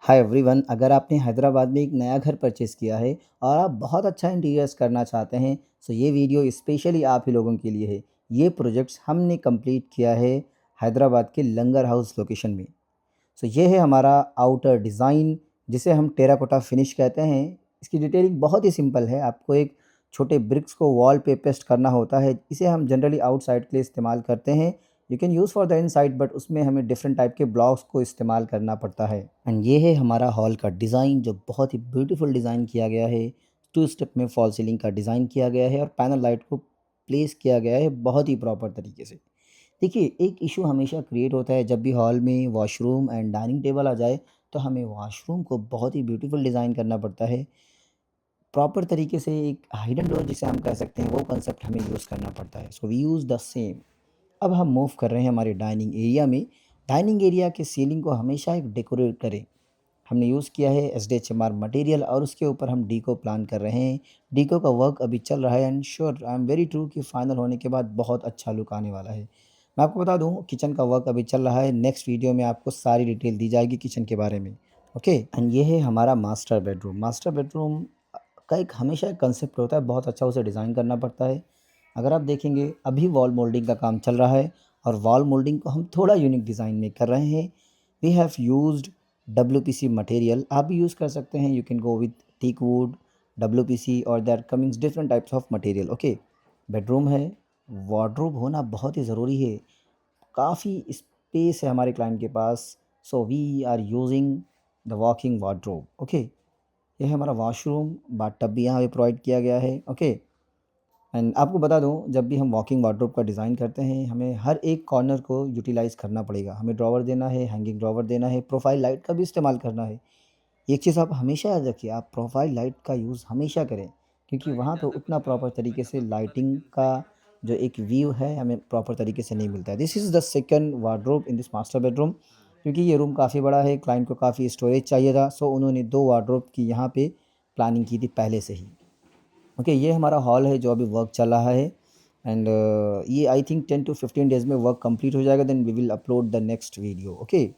Hi everyone, अगर आपने हैदराबाद में एक नया घर परचेज़ किया है और आप बहुत अच्छा इंटीरियर्स करना चाहते हैं, सो ये वीडियो स्पेशली आप ही लोगों के लिए है। ये प्रोजेक्ट्स हमने कंप्लीट किया है हैदराबाद के लंगर हाउस लोकेशन में। सो ये है हमारा आउटर डिज़ाइन, जिसे हम टेराकोटा फिनिश कहते हैं। इसकी डिटेलिंग बहुत ही सिंपल है। आपको एक छोटे ब्रिक्स को वॉल पे पेस्ट करना होता है। इसे हम जनरली आउटसाइड के लिए इस्तेमाल करते हैं। You can use for the inside, but उसमें हमें डिफरेंट टाइप के ब्लॉक्स को इस्तेमाल करना पड़ता है। एंड ये है हमारा हॉल का डिज़ाइन, जो बहुत ही ब्यूटीफुल डिज़ाइन किया गया है। 2 स्टेप में फॉल सीलिंग का डिज़ाइन किया गया है और पैनल लाइट को प्लेस किया गया है बहुत ही प्रॉपर तरीके से। देखिए, एक इशू हमेशा क्रिएट होता है जब भी हॉल में वॉशरूम एंड डाइनिंग टेबल आ जाए, तो हमें वॉशरूम को बहुत ही ब्यूटीफुल डिज़ाइन करना पड़ता है। प्रॉपर तरीके से एक हिडन डोर जिसे हम कह सकते हैं, वो कंसेप्ट हमें यूज़ करना पड़ता है। So we use the same. अब हम मूव कर रहे हैं हमारे डाइनिंग एरिया में। डाइनिंग एरिया के सीलिंग को हमेशा एक डेकोरेट करें। हमने यूज़ किया है एसडीएचएमआर मटेरियल और उसके ऊपर हम डीको प्लान कर रहे हैं। डीको का वर्क अभी चल रहा है and sure I am very true कि फाइनल होने के बाद बहुत अच्छा लुक आने वाला है। मैं आपको बता दूं, किचन का वर्क अभी चल रहा है। नेक्स्ट वीडियो में आपको सारी डिटेल दी जाएगी किचन के बारे में। ओके, एंड ये है हमारा मास्टर बेडरूम। मास्टर बेडरूम का एक हमेशा एक कंसेप्ट होता है, बहुत अच्छा उसे डिज़ाइन करना पड़ता है। अगर आप देखेंगे, अभी वॉल मोल्डिंग का काम चल रहा है और वॉल मोल्डिंग को हम थोड़ा यूनिक डिज़ाइन में कर रहे हैं। We have used WPC material. आप भी यूज़ कर सकते हैं। You can go with teak wood, WPC और there comings different types of material. Okay, bedroom है, वार्डरोब होना बहुत ही ज़रूरी है। काफ़ी स्पेस है हमारे क्लाइंट के पास, so we are using the walking wardrobe. Okay, ये है हमारा वॉशरूम। बाथटब भी यहाँ पे प्रोवाइड किया गया है। ओके, एंड आपको बता दूँ, जब भी हम वॉकिंग वार्डरोब का डिज़ाइन करते हैं, हमें हर एक कॉर्नर को यूटिलाइज़ करना पड़ेगा। हमें ड्रॉवर देना है, हैंगिंग ड्रॉवर देना है, प्रोफाइल लाइट का भी इस्तेमाल करना है। एक चीज़ आप हमेशा याद रखिए, आप प्रोफाइल लाइट का यूज़ हमेशा करें, क्योंकि वहाँ पे उतना प्रॉपर तरीके से लाइटिंग का जो एक व्यू है, हमें प्रॉपर तरीके से नहीं मिलता है। This is the second wardrobe in this master bedroom. क्योंकि ये रूम काफ़ी बड़ा है, क्लाइंट को काफ़ी स्टोरेज चाहिए था, सो उन्होंने 2 वार्डरोब की यहाँ पे प्लानिंग की थी पहले से ही। ओके, ये हमारा हॉल है जो अभी वर्क चल रहा है एंड ये आई थिंक 10 टू 15 डेज़ में वर्क कंप्लीट हो जाएगा, then we will upload the next video. Okay,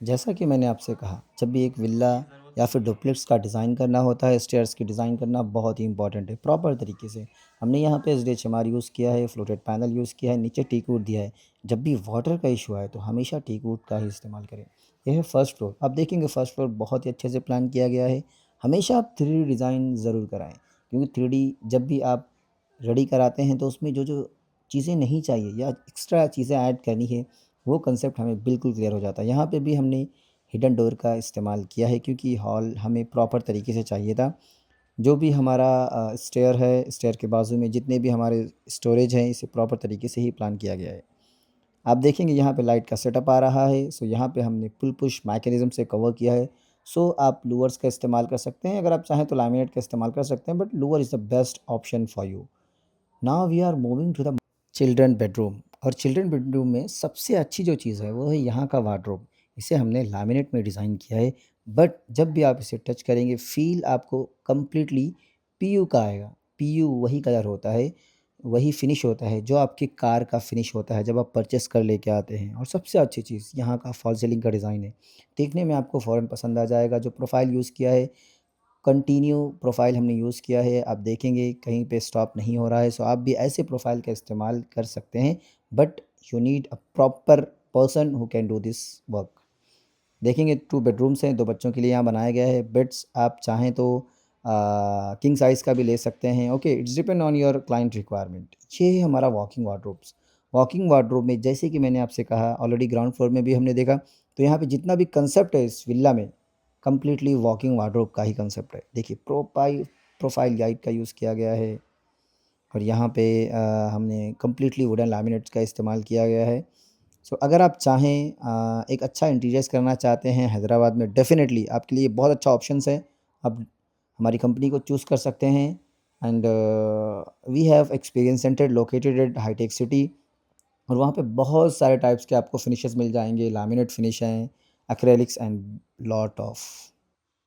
जैसा कि मैंने आपसे कहा, जब भी एक विला या फिर डुप्लेक्स का डिज़ाइन करना होता है, स्टेयर्स की डिज़ाइन करना बहुत ही इंपॉर्टेंट है प्रॉपर तरीके से। हमने यहाँ पे एसडीएचएमआर यूज़ किया है, फ्लोटेड पैनल यूज़ किया है, नीचे टीक वुड दिया है। जब भी वाटर का इशू आए तो हमेशा टीक वुड का ही इस्तेमाल करें। यह है फर्स्ट फ्लोर। आप देखेंगे फर्स्ट फ्लोर बहुत ही अच्छे से प्लान किया गया है। हमेशा आप 3D डिज़ाइन ज़रूर कराएँ, क्योंकि 3D जब भी आप रेडी कराते हैं तो उसमें जो जो चीज़ें नहीं चाहिए या एक्स्ट्रा चीज़ें ऐड करनी है, वो कंसेप्ट हमें बिल्कुल क्लियर हो जाता है। यहाँ पे भी हमने हिडन डोर का इस्तेमाल किया है, क्योंकि हॉल हमें प्रॉपर तरीके से चाहिए था। जो भी हमारा स्टेयर है, स्टेयर के बाजू में जितने भी हमारे स्टोरेज हैं, इसे प्रॉपर तरीके से ही प्लान किया गया है। आप देखेंगे यहाँ पे लाइट का सेटअप आ रहा है, सो यहाँ पे हमने पुल पुश मैकेनिज़्म से कवर किया है। सो आप लूवर्स का इस्तेमाल कर सकते हैं, अगर आप चाहें तो लैमिनेट का इस्तेमाल कर सकते हैं, but louver is the best option for you. Now we are moving to the children bedroom. और चिल्ड्रन बेडरूम में सबसे अच्छी जो चीज़ है वो है यहाँ का वार्डरोब। इसे हमने लैमिनेट में डिज़ाइन किया है, बट जब भी आप इसे टच करेंगे, फ़ील आपको कंप्लीटली पीयू का आएगा। पीयू वही कलर होता है, वही फिनिश होता है जो आपकी कार का फिनिश होता है जब आप परचेस कर लेके आते हैं। और सबसे अच्छी चीज़ यहाँ का फॉल सीलिंग का डिज़ाइन है। देखने में आपको फ़ौरन पसंद आ जाएगा। जो प्रोफाइल यूज़ किया है, कंटिन्यू प्रोफाइल हमने यूज़ किया है। आप देखेंगे कहीं पे स्टॉप नहीं हो रहा है, सो आप भी ऐसे प्रोफाइल का इस्तेमाल कर सकते हैं, but you need a proper person who can do this work. देखेंगे 2 बेडरूम्स हैं, 2 बच्चों के लिए यहाँ बनाया गया है। बेड्स आप चाहें तो किंग साइज़ का भी ले सकते हैं। Okay, it's depend on your client requirement. ये है हमारा वॉकिंग वार्डरोब्स। वॉकिंग वार्डरोब में जैसे कि मैंने आपसे कहा, ऑलरेडी ग्राउंड फ्लोर में भी हमने देखा, तो यहाँ पे जितना भी कंसेप्ट है इस विला में, कंप्लीटली वॉकिंग वार्डरोब का ही कंसेप्ट है। देखिए, प्रोफाइल गाइड का यूज़ किया गया है और यहाँ पे हमने कंप्लीटली वुडन लैमिनेट्स का इस्तेमाल किया गया है। सो अगर आप चाहें एक अच्छा इंटीरियर्स करना चाहते हैं हैदराबाद में, डेफ़िनेटली आपके लिए बहुत अच्छा ऑप्शंस है। आप हमारी कंपनी को चूज़ कर सकते हैं and we have experience center located at Hitech City. और वहाँ पे बहुत सारे टाइप्स के आपको फिनिशेस मिल जाएँगे। लैमिनेट फिनिश हैं, एक्रेलिक्स एंड लॉट ऑफ